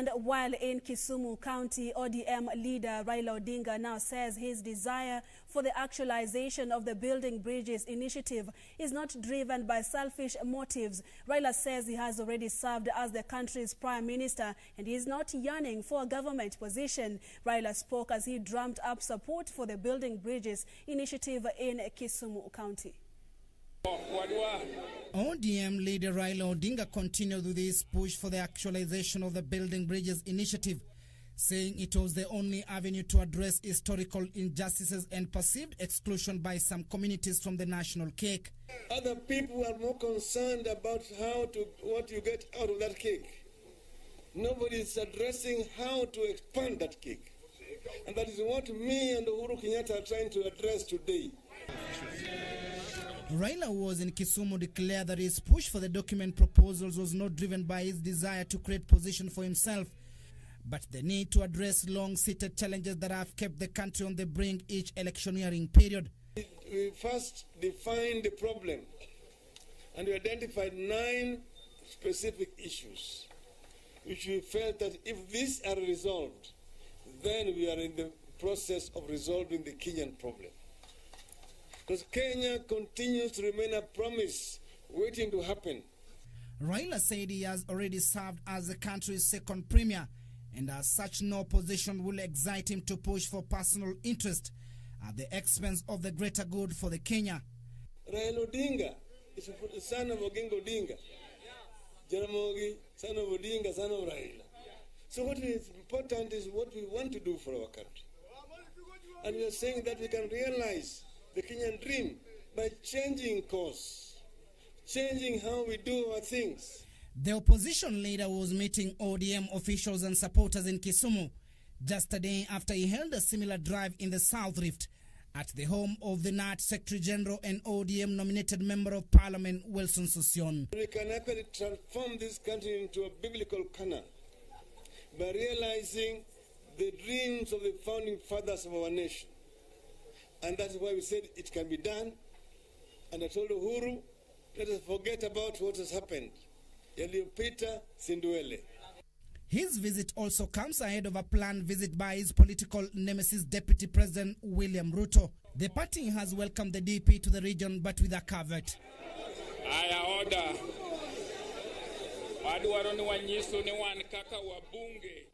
And while in Kisumu County, ODM leader Raila Odinga now says his desire for the actualization of the Building Bridges initiative is not driven by selfish motives. Raila says he has already served as the country's prime minister and he is not yearning for a government position. Raila spoke as he drummed up support for the Building Bridges initiative in Kisumu County. ODM leader Raila Odinga continued with his push for the actualization of the Building Bridges initiative, saying it was the only avenue to address historical injustices and perceived exclusion by some communities from the national cake. Other people are more concerned about what you get out of that cake. Nobody is addressing how to expand that cake. And that is what me and Uhuru Kenyatta are trying to address today. Raila, who was in Kisumu, declared that his push for the document proposals was not driven by his desire to create position for himself, but the need to address long-seated challenges that have kept the country on the brink each electioneering period. We first defined the problem and we identified 9 specific issues which we felt that if these are resolved, then we are in the process of resolving the Kenyan problem. Because Kenya continues to remain a promise waiting to happen. Raila said he has already served as the country's second premier, and as such no opposition will excite him to push for personal interest at the expense of the greater good for the Kenya. Raila Odinga is the son of Oginga Odinga. Jaramogi, son of Odinga, son of Raila. So what is important is what we want to do for our country. And we are saying that we can realize the Kenyan dream by changing course, changing how we do our things. The opposition leader was meeting ODM officials and supporters in Kisumu just a day after he held a similar drive in the South Rift at the home of the NAT Secretary General and ODM nominated Member of Parliament Wilson Sossion. We can actually transform this country into a biblical canon by realizing the dreams of the founding fathers of our nation. And that's why we said it can be done. And I told Uhuru, let us forget about what has happened. Yaliyopita Sindwele. His visit also comes ahead of a planned visit by his political nemesis Deputy President William Ruto. The party has welcomed the DP to the region, but with a caveat. Aya order. Wadu waroni wanyisu ni wankaka wabunge.